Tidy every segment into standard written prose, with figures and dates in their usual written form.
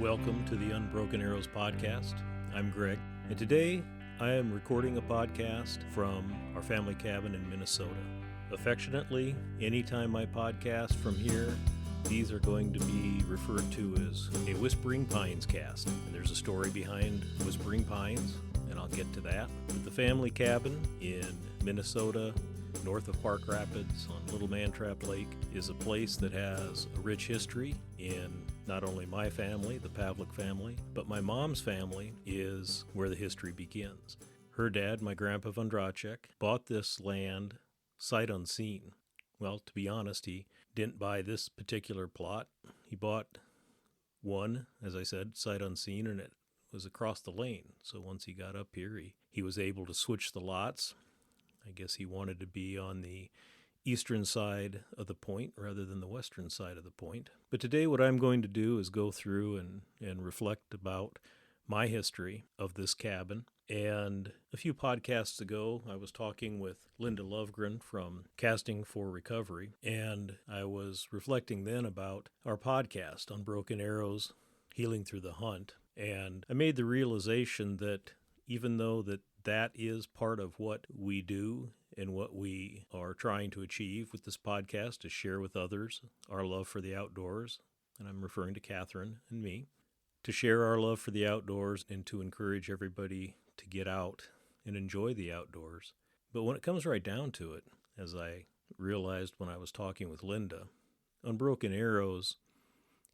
Welcome to the Unbroken Arrows podcast. I'm Greg, and today I am recording a podcast from our family cabin in Minnesota. Affectionately, anytime I podcast from here, these are going to be referred to as a Whispering Pinescast. And there's a story behind Whispering Pines, and I'll get to that. But the family cabin in Minnesota, north of Park Rapids on Little Mantrap Lake, is a place that has a rich history in not only my family, the Pavlik family, but my mom's family is where the history begins. Her dad, my grandpa Vondracek, bought this land sight unseen. Well, to be honest, he didn't buy this particular plot. He bought one, as I said, sight unseen, and it was across the lane. So once he got up here, he was able to switch the lots. I guess he wanted to be on the eastern side of the point rather than the western side of the point. But today what I'm going to do is go through and reflect about my history of this cabin. And a few podcasts ago, I was talking with Linda Lovegren from Casting for Recovery, and I was reflecting then about our podcast on Broken Arrows, Healing Through the Hunt. And I made the realization that even though that is part of what we do and what we are trying to achieve with this podcast, to share with others our love for the outdoors, and I'm referring to Catherine and me, to share our love for the outdoors and to encourage everybody to get out and enjoy the outdoors. But when it comes right down to it, as I realized when I was talking with Linda, Unbroken Arrows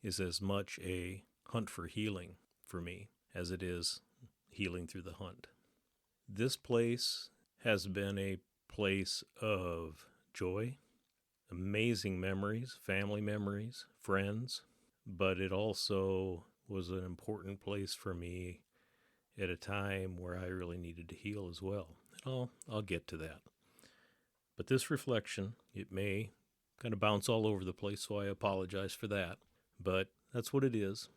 is as much a hunt for healing for me as it is healing through the hunt. This place has been a place of joy, amazing memories, family memories, friends, but it also was an important place for me at a time where I really needed to heal as well. And I'll get to that. But this reflection, it may kind of bounce all over the place, so I apologize for that. But that's what it is.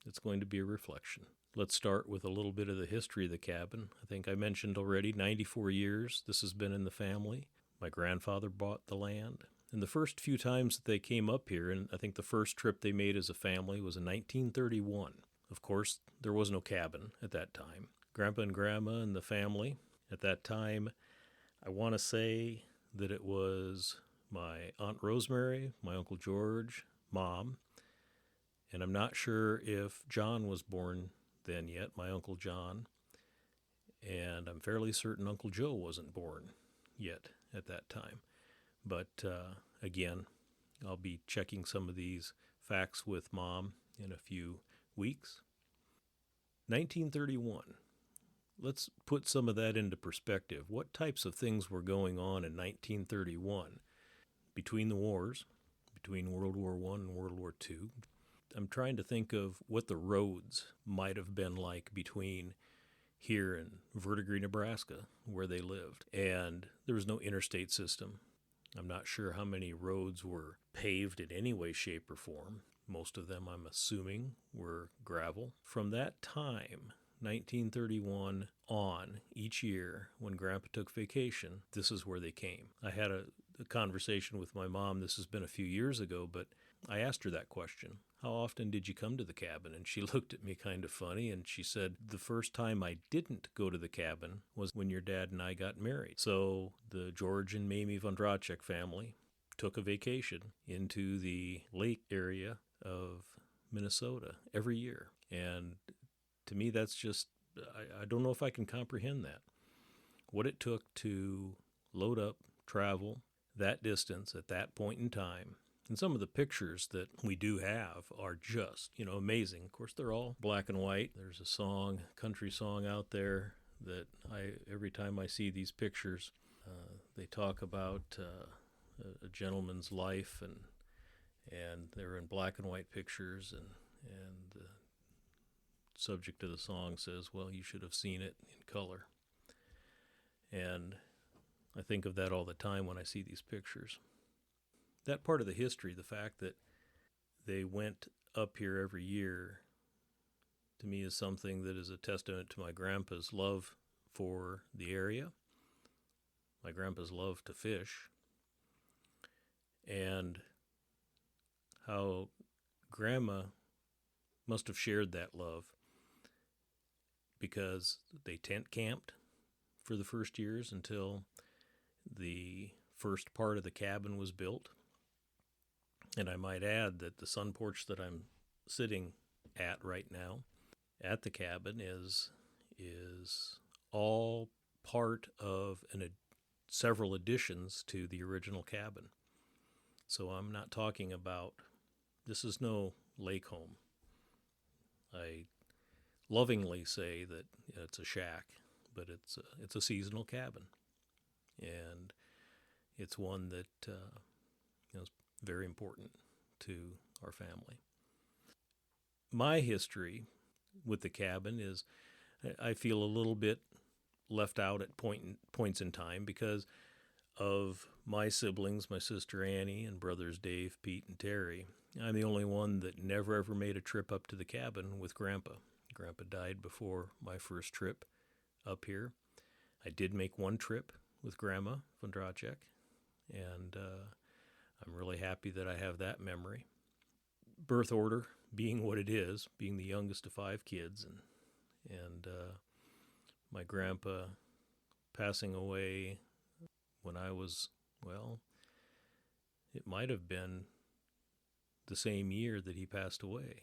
It's going to be a reflection. Let's start with a little bit of the history of the cabin. I think I mentioned already, 94 years this has been in the family. My grandfather bought the land. And the first few times that they came up here, and I think the first trip they made as a family was in 1931. Of course, there was no cabin at that time. Grandpa and Grandma and the family at that time, I want to say that it was my Aunt Rosemary, my Uncle George, Mom, and I'm not sure if John was born then yet, my Uncle John, and I'm fairly certain Uncle Joe wasn't born yet at that time. But again, I'll be checking some of these facts with Mom in a few weeks. 1931. Let's put some of that into perspective. What types of things were going on in 1931 between the wars, between World War I and World War II? I'm trying to think of what the roads might have been like between here and Verdigris, Nebraska, where they lived. And there was no interstate system. I'm not sure how many roads were paved in any way, shape, or form. Most of them, I'm assuming, were gravel. From that time, 1931 on, each year, when Grandpa took vacation, this is where they came. I had a conversation with my mom, this has been a few years ago, but I asked her that question. How often did you come to the cabin? And she looked at me kind of funny, and she said, the first time I didn't go to the cabin was when your dad and I got married. So the George and Mamie Vondracek family took a vacation into the lake area of Minnesota every year. And to me, that's just, I don't know if I can comprehend that. What it took to load up, travel that distance at that point in time. And some of the pictures that we do have are just, amazing. Of course, they're all black and white. There's a song, country song out there that every time I see these pictures, they talk about a gentleman's life, and they're in black and white pictures, and the subject of the song says, well, you should have seen it in color. And I think of that all the time when I see these pictures. That part of the history, the fact that they went up here every year, to me is something that is a testament to my grandpa's love for the area, my grandpa's love to fish, and how Grandma must have shared that love because they tent camped for the first years until the first part of the cabin was built. And I might add that the sun porch that I'm sitting at right now at the cabin is all part of several additions to the original cabin. So I'm not talking about, this is no lake home. I lovingly say that it's a shack, but it's a seasonal cabin, and it's one that is very important to our family. My history with the cabin is I feel a little bit left out at points in time because of my siblings, my sister Annie and brothers Dave, Pete, and Terry. I'm the only one that never ever made a trip up to the cabin with Grandpa. Grandpa died before my first trip up here. I did make one trip with Grandma Vondracek, and I'm really happy that I have that memory. Birth order being what it is, being the youngest of 5 kids, and my grandpa passing away when I was, well, it might have been the same year that he passed away.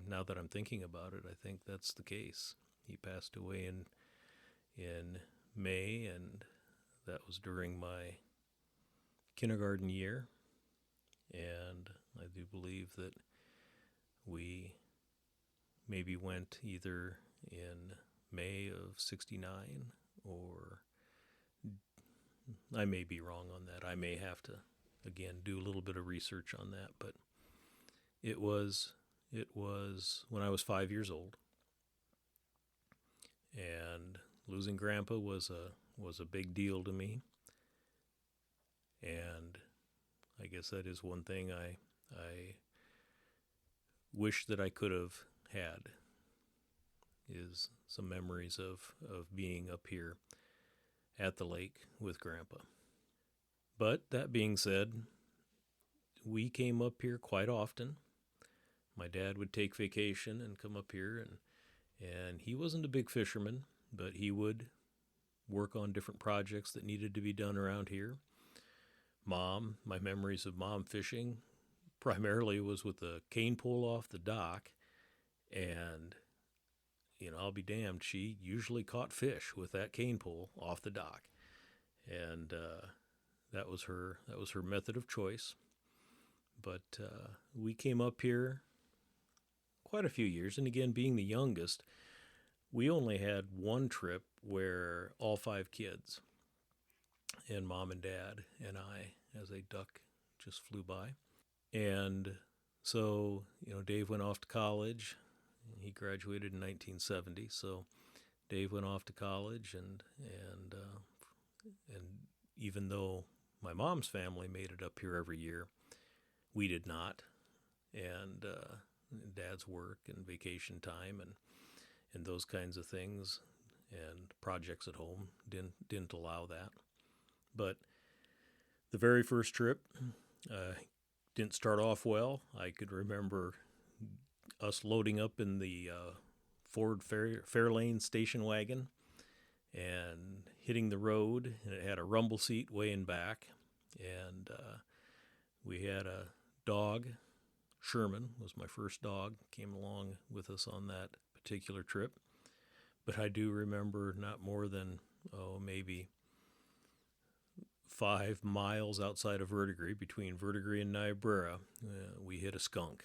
Now that I'm thinking about it, I think that's the case. He passed away in May, and that was during my kindergarten year. And I do believe that we maybe went either in May of '69 or I may be wrong on that. I may have to, again, do a little bit of research on that. But it was when I was 5 years old. And losing Grandpa was a big deal to me. And I guess that is one thing I wish that I could have had, is some memories of being up here at the lake with Grandpa. But that being said, we came up here quite often. My dad would take vacation and come up here, and he wasn't a big fisherman, but he would work on different projects that needed to be done around here. My memories of Mom fishing primarily was with a cane pole off the dock, and I'll be damned, she usually caught fish with that cane pole off the dock, and that was her method of choice. But we came up here quite a few years, and again, being the youngest, we only had one trip where all 5 kids and Mom and Dad and I, as a duck, just flew by. And so, Dave went off to college. He graduated in 1970, so Dave went off to college, and even though my mom's family made it up here every year, we did not. And Dad's work and vacation time and those kinds of things and projects at home didn't allow that. But the very first trip didn't start off well. I could remember us loading up in the Ford Fairlane station wagon and hitting the road, and it had a rumble seat way in back, and we had a dog. Sherman was my first dog, came along with us on that particular trip. But I do remember not more than, maybe 5 miles outside of Verdigris, between Verdigris and Niobrara, we hit a skunk.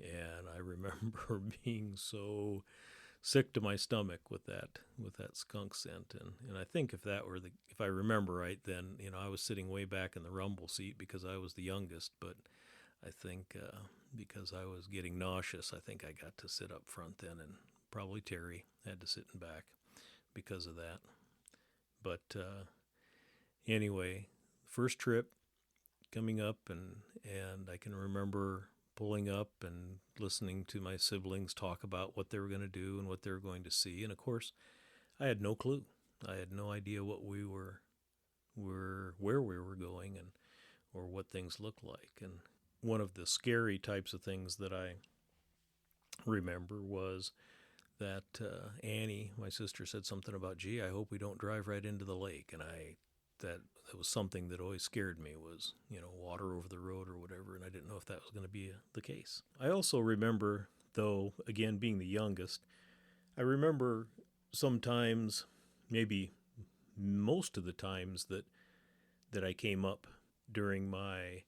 And I remember being so sick to my stomach with that skunk scent. And I think if I remember right, then I was sitting way back in the rumble seat because I was the youngest. But I think because I was getting nauseous, I think I got to sit up front then, and probably Terry had to sit in back because of that. But anyway, first trip coming up, and I can remember pulling up and listening to my siblings talk about what they were going to do and what they were going to see. And of course, I had no clue. I had no idea what we where we were going, or what things looked like. And one of the scary types of things that I remember was that Annie, my sister, said something about, "Gee, I hope we don't drive right into the lake." And that was something that always scared me, was, water over the road or whatever, and I didn't know if that was going to be the case. I also remember, though, again, being the youngest, I remember sometimes, maybe most of the times that I came up during my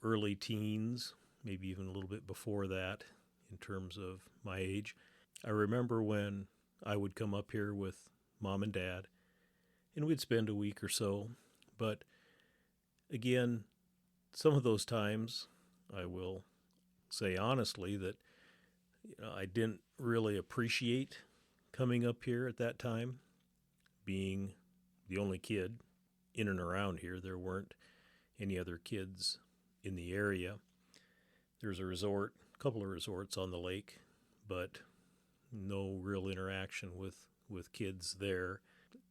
early teens, maybe even a little bit before that in terms of my age. I remember when I would come up here with Mom and Dad, and we'd spend a week or so. But again, some of those times, I will say honestly that I didn't really appreciate coming up here at that time, being the only kid in and around here. There weren't any other kids in the area. There's a couple of resorts on the lake, but no real interaction with kids there.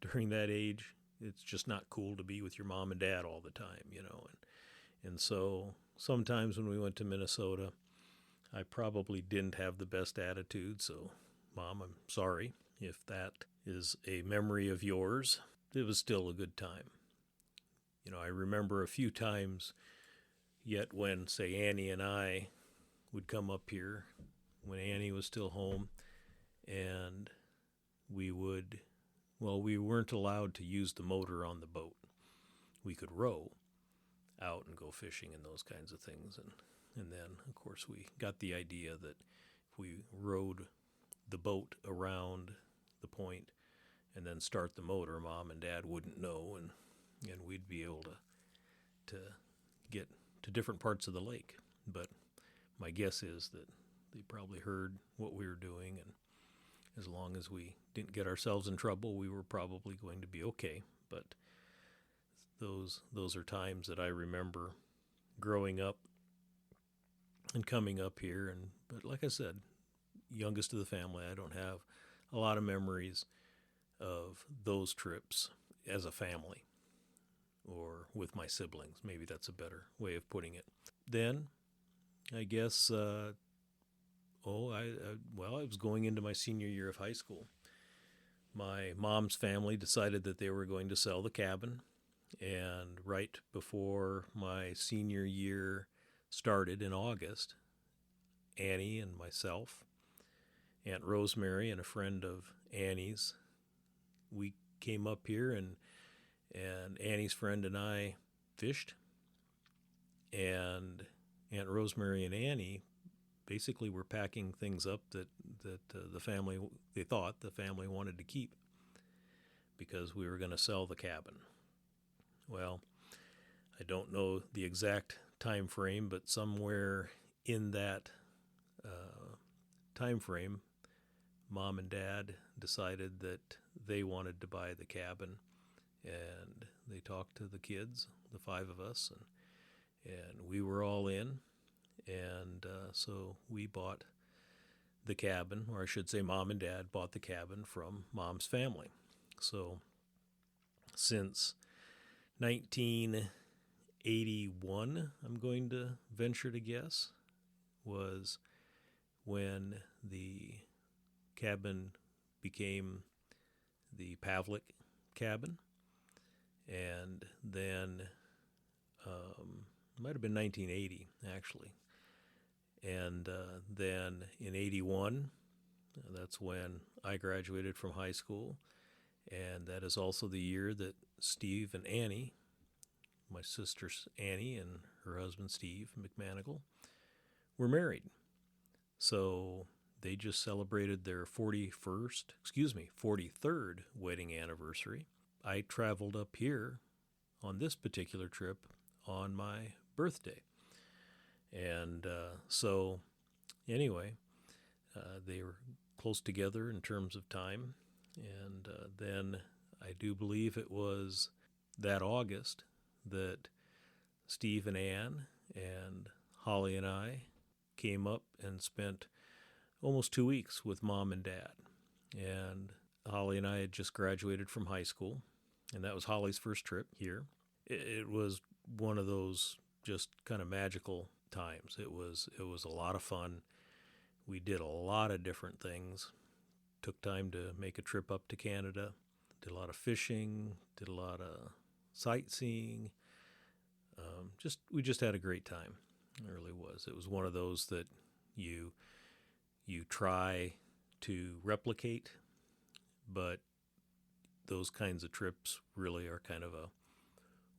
During that age, it's just not cool to be with your mom and dad all the time. And so sometimes when we went to Minnesota, I probably didn't have the best attitude. So, Mom, I'm sorry if that is a memory of yours. It was still a good time. I remember a few times yet when, say, Annie and I would come up here when Annie was still home, and we weren't allowed to use the motor on the boat. We could row out and go fishing and those kinds of things. And then, of course, we got the idea that if we rowed the boat around the point and then start the motor, Mom and Dad wouldn't know, and we'd be able to get to different parts of the lake. But my guess is that they probably heard what we were doing, and as long as we didn't get ourselves in trouble, we were probably going to be okay. But those are times that I remember growing up and coming up here. But like I said, youngest of the family, I don't have a lot of memories of those trips as a family or with my siblings. Maybe that's a better way of putting it. Then, I guess, I was going into my senior year of high school. My mom's family decided that they were going to sell the cabin, and right before my senior year started in August, Annie and myself, Aunt Rosemary, and a friend of Annie's, we came up here, and Annie's friend and I fished, and Aunt Rosemary and Annie basically were packing things up that they thought the family wanted to keep because we were going to sell the cabin. Well, I don't know the exact time frame, but somewhere in that time frame, Mom and Dad decided that they wanted to buy the cabin, and they talked to the kids, the five of us, and we were all in. And so we bought the cabin, or I should say Mom and Dad bought the cabin from Mom's family. So since 1981, I'm going to venture to guess, was when the cabin became the Pavlik cabin. And then it might have been 1980, actually. And then in 81, that's when I graduated from high school. And that is also the year that Steve and Annie, my sister Annie and her husband Steve McManigal, were married. So they just celebrated their 43rd wedding anniversary. I traveled up here on this particular trip on my birthday. And so anyway, they were close together in terms of time. And then I do believe it was that August that Steve and Ann and Holly and I came up and spent almost 2 weeks with Mom and Dad. And Holly and I had just graduated from high school, and that was Holly's first trip here. It was one of those just kind of magical times. It was a lot of fun. we did a lot of different things. Took time to make a trip up to Canada. Did a lot of fishing. Did a lot of sightseeing. We just had a great time. It really was. It was one of those that you try to replicate, but those kinds of trips really are kind of a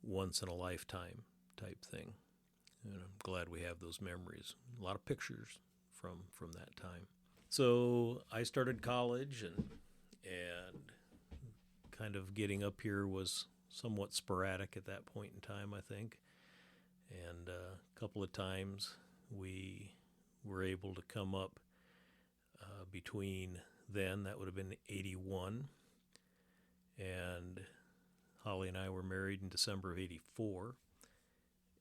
once in a lifetime type thing. And I'm glad we have those memories. A lot of pictures from that time. So I started college, and kind of getting up here was somewhat sporadic at that point in time, I think. And a couple of times we were able to come up between then, that would have been 81, and Holly and I were married in December of 84.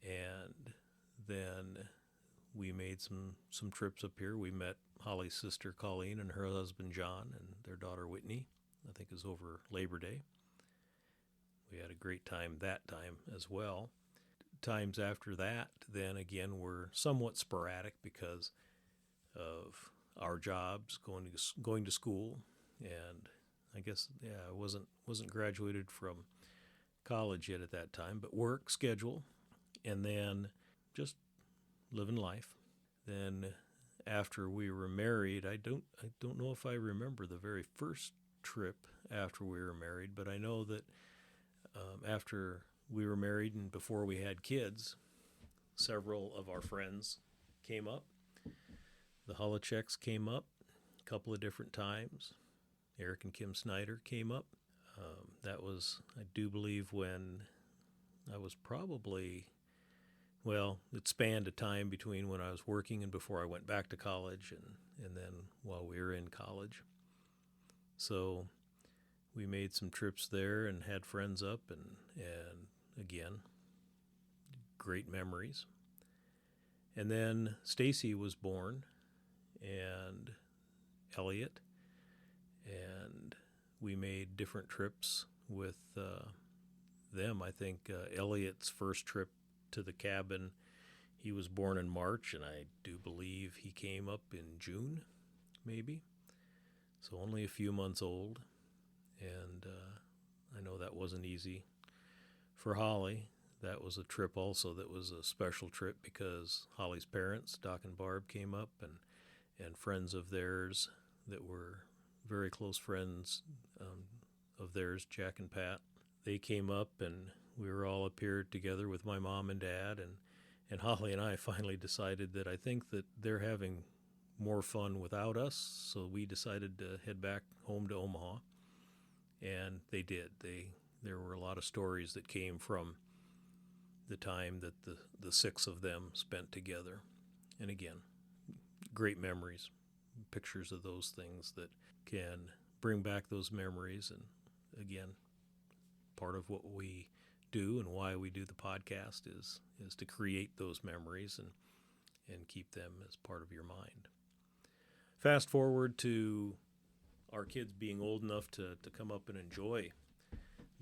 And then we made some trips up here. We met Holly's sister Colleen and her husband John and their daughter Whitney. I think it was over Labor Day. We had a great time that time as well. Times after that, then again, were somewhat sporadic because of our jobs, going to school, and I guess I wasn't graduated from college yet at that time, but work schedule, and then just living life. Then after we were married, I don't know if I remember the very first trip after we were married, but I know that after we were married and before we had kids, several of our friends came up. The Holocheks came up a couple of different times. Eric and Kim Snyder came up. That was, I do believe, when I was probably, well, it spanned a time between when I was working and before I went back to college, and then while we were in college. So we made some trips there and had friends up, and again, great memories. And then Stacy was born, and Elliot, and we made different trips with them. I think Elliot's first trip to the cabin, he was born in March, and I do believe he came up in June, maybe. So only a few months old. And I know that wasn't easy for Holly. That was a trip also that was a special trip because Holly's parents, Doc and Barb, came up, and friends of theirs that were very close friends of theirs, Jack and Pat. They came up, and we were all up here together with my mom and dad, and Holly and I finally decided that I think that they're having more fun without us, so we decided to head back home to Omaha, and they did. There were a lot of stories that came from the time that the six of them spent together, and again, great memories, pictures of those things that can bring back those memories. And again, part of what we do and why we do the podcast is to create those memories and keep them as part of your mind. Fast forward to our kids being old enough to come up and enjoy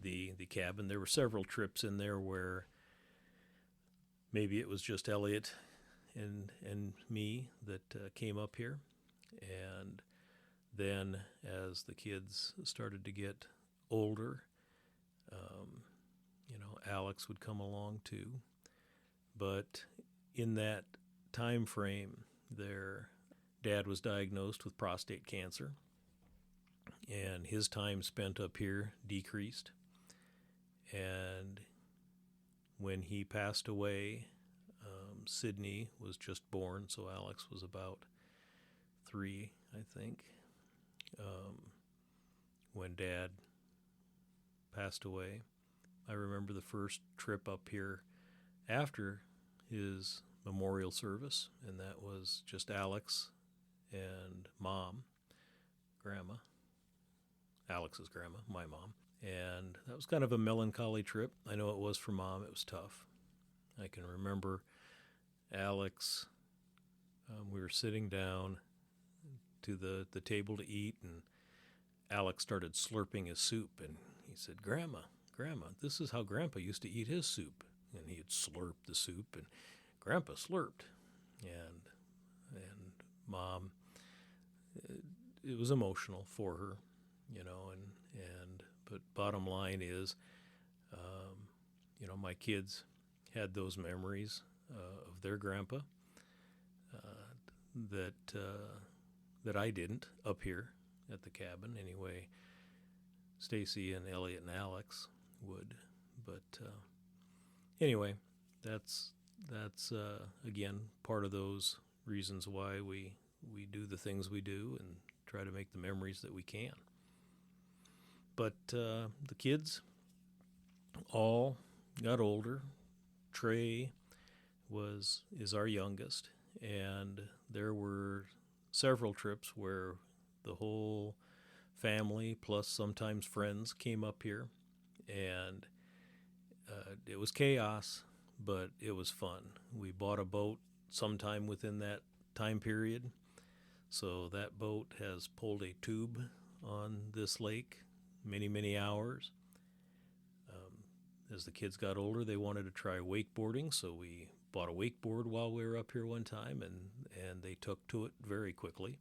the cabin. There were several trips in there where maybe it was just Elliot and me that came up here. And then as the kids started to get older, Alex would come along too. But in that time frame, their dad was diagnosed with prostate cancer, and his time spent up here decreased. And when he passed away, Sydney was just born, so Alex was about 3, I think, when Dad passed away. I remember the first trip up here after his memorial service, and that was just Alex and Mom, Grandma, Alex's grandma, my mom. And that was kind of a melancholy trip. I know it was for Mom. It was tough. I can remember Alex, we were sitting down to the table to eat, and Alex started slurping his soup, and he said, Grandma, this is how Grandpa used to eat his soup. And he'd slurp the soup, and Grandpa slurped. And Mom it was emotional for her, but bottom line is, my kids had those memories of their grandpa that I didn't up here at the cabin. Anyway, Stacy and Elliot and Alex would, but anyway, that's again part of those reasons why we do the things we do and try to make the memories that we can. But the kids all got older. Trey is our youngest, and there were several trips where the whole family plus sometimes friends came up here, and it was chaos, but it was fun. We bought a boat sometime within that time period, so that boat has pulled a tube on this lake many hours. As the kids got older, they wanted to try wakeboarding, so we bought a wakeboard while we were up here one time, and they took to it very quickly.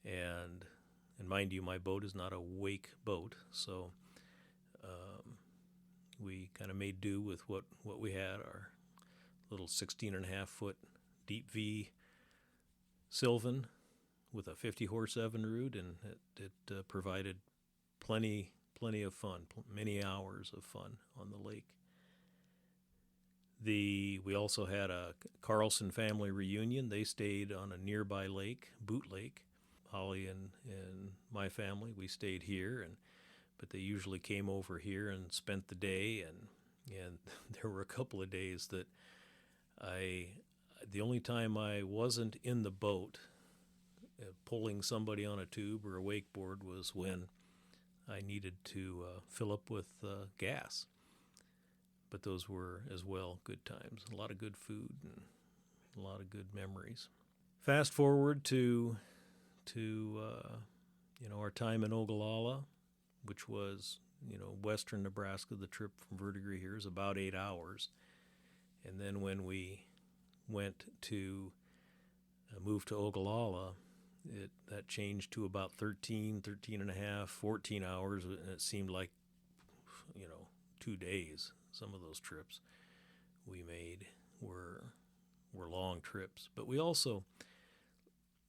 And mind you, my boat is not a wake boat, so we kind of made do with what we had, our little 16.5-foot deep V Sylvan with a 50-horse Evinrude, and it provided plenty of fun, many hours of fun on the lake. We also had a Carlson family reunion. They stayed on a nearby lake, Boot Lake. Holly and my family, we stayed here, but they usually came over here and spent the day, and there were a couple of days that the only time I wasn't in the boat pulling somebody on a tube or a wakeboard was when I needed to fill up with gas. But those were as well good times, a lot of good food and a lot of good memories. Fast forward to our time in Ogallala, which was western Nebraska. The trip from Verdigris here is about 8 hours, and then when we went to move to Ogallala, that changed to about 13 and a half, 14 hours, and it seemed like 2 days. Some of those trips we made were long trips, but we also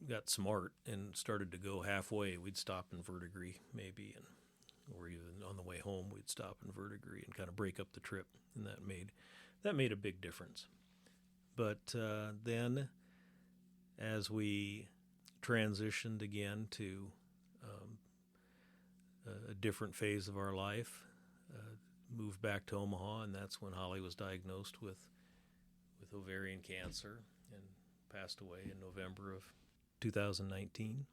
got smart and started to go halfway. We'd stop in Verdigris maybe, or even on the way home we'd stop in Verdigris and kind of break up the trip, and that made a big difference. But then as we transitioned again to a different phase of our life, moved back to Omaha, and that's when Holly was diagnosed with ovarian cancer and passed away in November of 2019.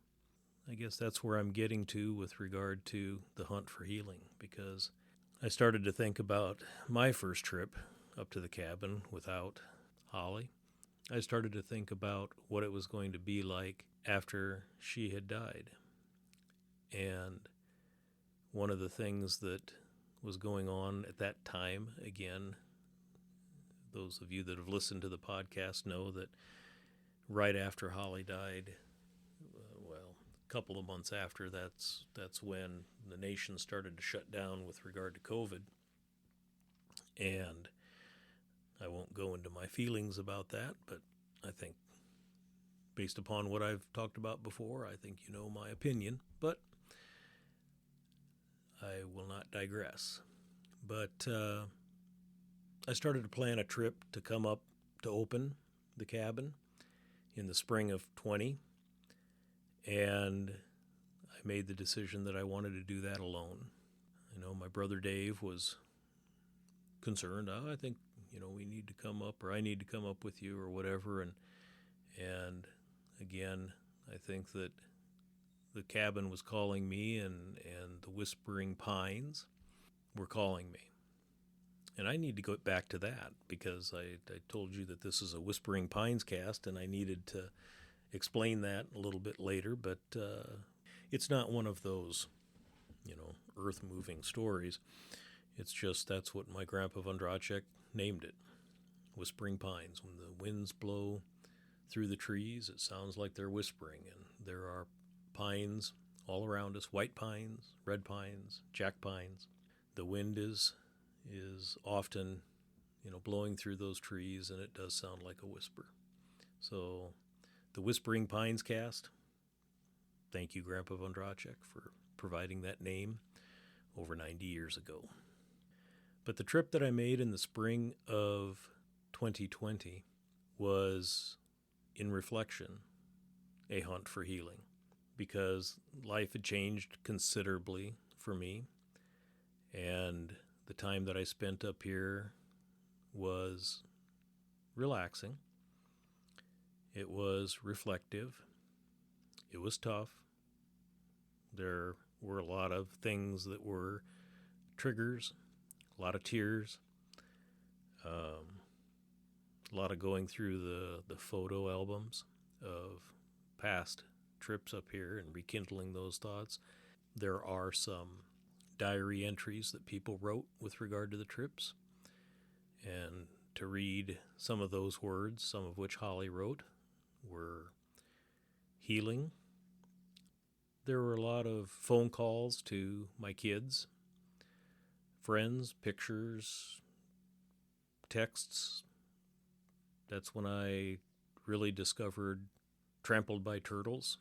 I guess that's where I'm getting to with regard to the hunt for healing, because I started to think about my first trip up to the cabin without Holly. I started to think about what it was going to be like after she had died. And one of the things that was going on at that time, again, those of you that have listened to the podcast know that right after Holly died, a couple of months after, that's when the nation started to shut down with regard to COVID. And I won't go into my feelings about that, but I think based upon what I've talked about before, I think you know my opinion, but I will not digress. But I started to plan a trip to come up to open the cabin in the spring of 20, and I made the decision that I wanted to do that alone. My brother Dave was concerned. I think we need to come up, or I need to come up with you, or whatever. And again, I think that the cabin was calling me, and the Whispering Pines were calling me. And I need to go back to that, because I told you that this is a Whispering Pinescast, and I needed to explain that a little bit later, but it's not one of those, earth-moving stories. It's just that's what my grandpa Vondracek named it, Whispering Pines. When the winds blow through the trees, it sounds like they're whispering, and there are pines all around us, white pines, red pines, jack pines. The wind is often, blowing through those trees, and it does sound like a whisper. So the Whispering Pinescast, thank you, Grandpa Vondracek, for providing that name over 90 years ago. But the trip that I made in the spring of 2020 was, in reflection, a hunt for healing, because life had changed considerably for me, and the time that I spent up here was relaxing. It was reflective. It was tough. There were a lot of things that were triggers, a lot of tears, a lot of going through the photo albums of past trips up here and rekindling those thoughts. There are some diary entries that people wrote with regard to the trips, and to read some of those words, some of which Holly wrote, were healing. There were a lot of phone calls to my kids, friends, pictures, texts. That's when I really discovered Trampled by Turtles.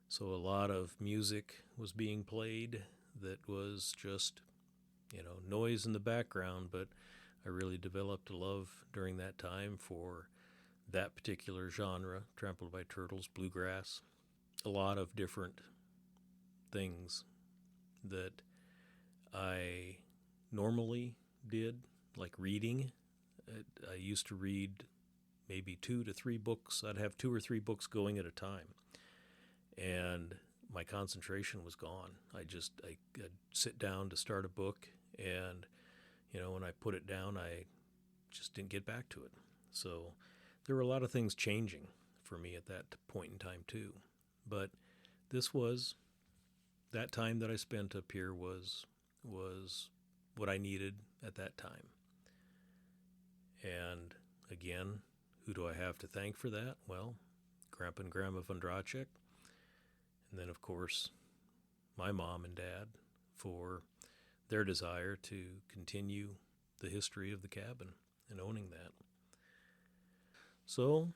So a lot of music was being played that was just, noise in the background, but I really developed a love during that time for that particular genre, Trampled by Turtles, bluegrass, a lot of different things that I normally did, like reading. I used to read maybe 2 to 3 books. I'd have 2 or 3 books going at a time, and my concentration was gone. I'd sit down to start a book, and when I put it down, I just didn't get back to it. So there were a lot of things changing for me at that point in time too. But this was, that time that I spent up here was what I needed at that time. And again, who do I have to thank for that? Well, Grandpa and Grandma Vondracek, and then of course my mom and dad for their desire to continue the history of the cabin and owning that. So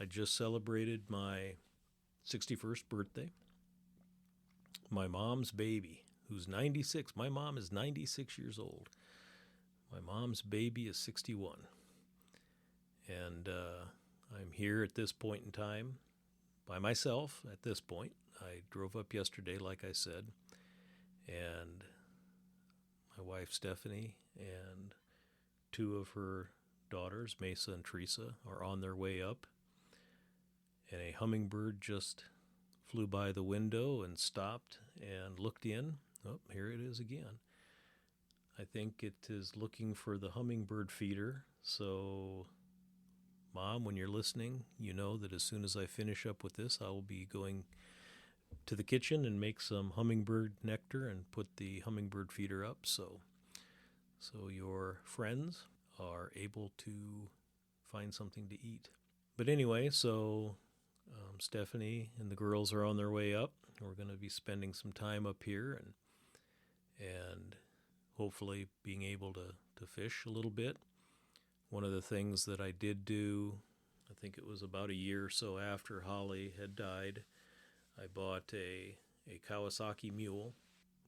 I just celebrated my 61st birthday. My mom's baby, who's 96. My mom is 96 years old. My mom's baby is 61. And I'm here at this point in time by myself at this point. I drove up yesterday, like I said, and my wife Stephanie and 2 of her daughters, Mesa and Teresa, are on their way up. And a hummingbird just flew by the window and stopped and looked in. Oh, here it is again. I think it is looking for the hummingbird feeder. So, Mom, when you're listening, you know that as soon as I finish up with this, I will be going to the kitchen and make some hummingbird nectar and put the hummingbird feeder up. So your friends are able to find something to eat. But anyway, so Stephanie and the girls are on their way up. We're going to be spending some time up here and hopefully being able to fish a little bit. One of the things that I did do, I think it was about a year or so after Holly had died, I bought a Kawasaki mule.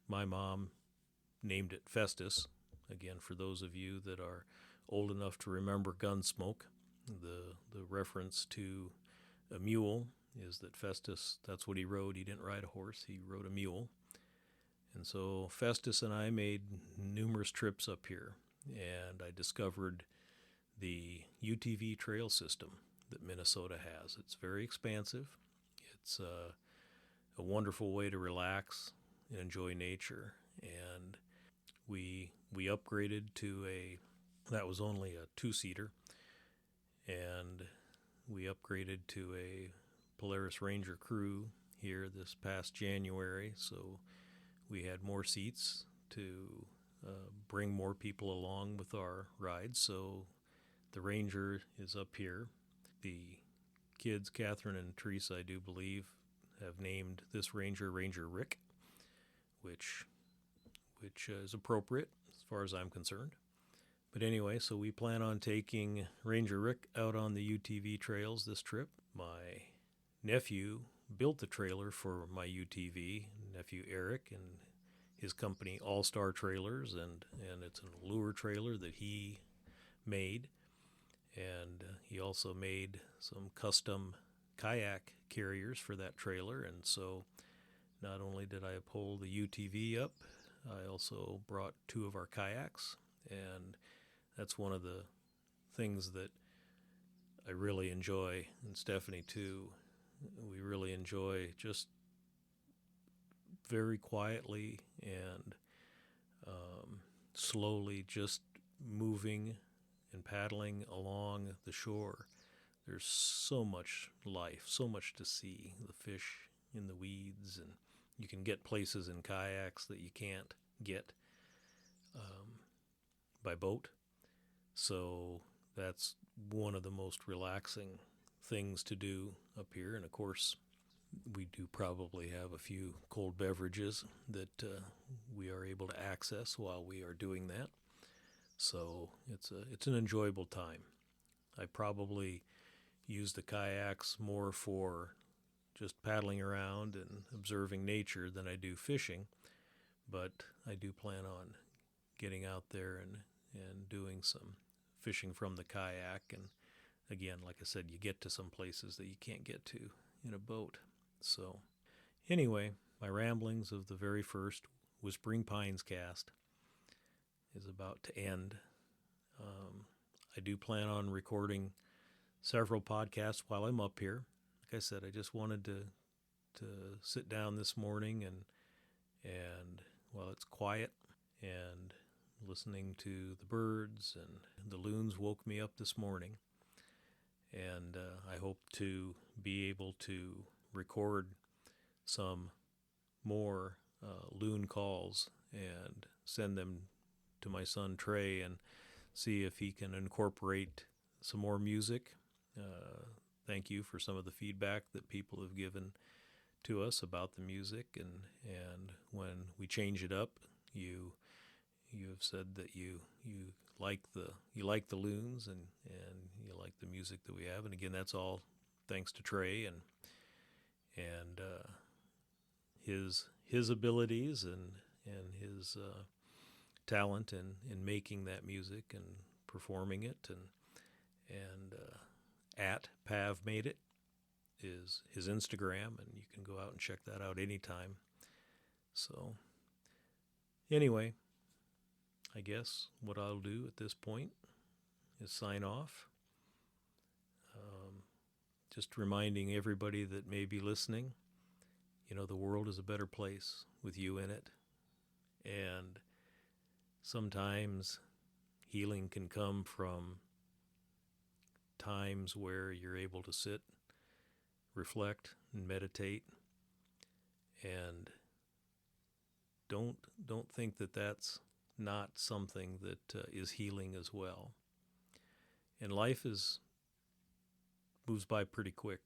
My mom named it Festus. Again, for those of you that are old enough to remember Gunsmoke, the reference to a mule is that Festus, that's what he rode. He didn't ride a horse, he rode a mule. And so Festus and I made numerous trips up here, and I discovered the UTV trail system that Minnesota has. It's very expansive. It's a wonderful way to relax and enjoy nature. And we upgraded to that was only a 2-seater, and we upgraded to a Polaris Ranger Crew here this past January. So we had more seats to bring more people along with our rides. So the Ranger is up here. The kids, Catherine and Teresa, I do believe, have named this ranger Ranger Rick, which is appropriate as far as I'm concerned. But anyway, so we plan on taking Ranger Rick out on the UTV trails this trip. My nephew built the trailer for my UTV, nephew Eric, and his company All Star Trailers, and it's a lure trailer that he made. And he also made some custom kayak carriers for that trailer. And so not only did I pull the UTV up, I also brought 2 of our kayaks, and that's one of the things that I really enjoy, and Stephanie too. We really enjoy just very quietly and slowly just moving and paddling along the shore. There's so much life, so much to see, the fish in the weeds, and you can get places in kayaks that you can't get by boat. So that's one of the most relaxing things to do up here. And of course, we do probably have a few cold beverages that we are able to access while we are doing that. So it's an enjoyable time. I probably use the kayaks more for just paddling around and observing nature than I do fishing, but I do plan on getting out there and doing some fishing from the kayak. And again, like I said, you get to some places that you can't get to in a boat. So anyway, my ramblings of the very first Whispering Pinescast is about to end. I do plan on recording several podcasts while I'm up here. Like I said, I just wanted to sit down this morning and while it's quiet and listening to the birds, and the loons woke me up this morning. And I hope to be able to record some more loon calls and send them to my son Trey and see if he can incorporate some more music. Thank you for some of the feedback that people have given to us about the music, and when we change it up, you have said that you like the loons and you like the music that we have. And again, that's all thanks to Trey and his abilities and his talent in making that music and performing it. And at Pav Made It is his Instagram, and you can go out and check that out anytime. So anyway, I guess what I'll do at this point is sign off. Just reminding everybody that may be listening, the world is a better place with you in it. And sometimes healing can come from times where you're able to sit, reflect, and meditate. And don't think that that's not something that is healing as well. And life moves by pretty quick.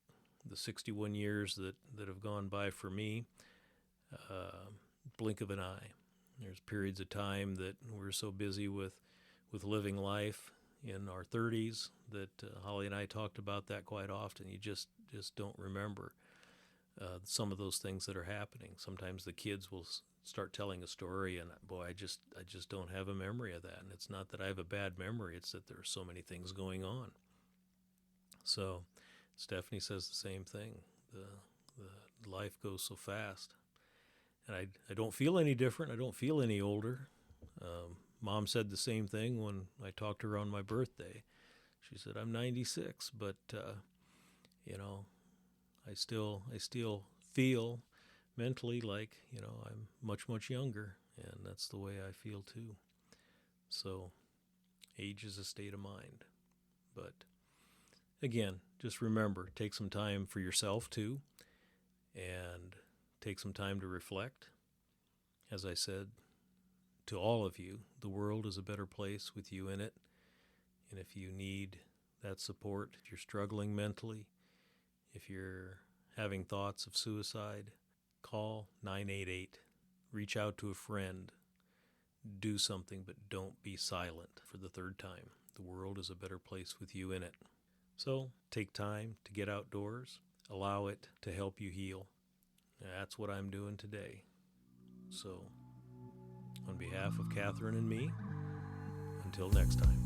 The 61 years that have gone by for me, blink of an eye. There's periods of time that we're so busy with living life in our 30s that Holly and I talked about that quite often. You just don't remember some of those things that are happening. Sometimes the kids will start telling a story, and boy, I just don't have a memory of that. And it's not that I have a bad memory; it's that there are so many things going on. So Stephanie says the same thing. The life goes so fast, and I don't feel any different. I don't feel any older. Mom said the same thing when I talked to her on my birthday. She said, "I'm 96, but I still feel mentally like I'm much younger, and that's the way I feel too." So, age is a state of mind. But again, just remember, take some time for yourself too, and take some time to reflect. As I said to all of you, the world is a better place with you in it. And if you need that support, if you're struggling mentally, if you're having thoughts of suicide, call 988. Reach out to a friend. Do something, but don't be silent for the third time. The world is a better place with you in it. So take time to get outdoors. Allow it to help you heal. That's what I'm doing today. So, on behalf of Catherine and me, until next time.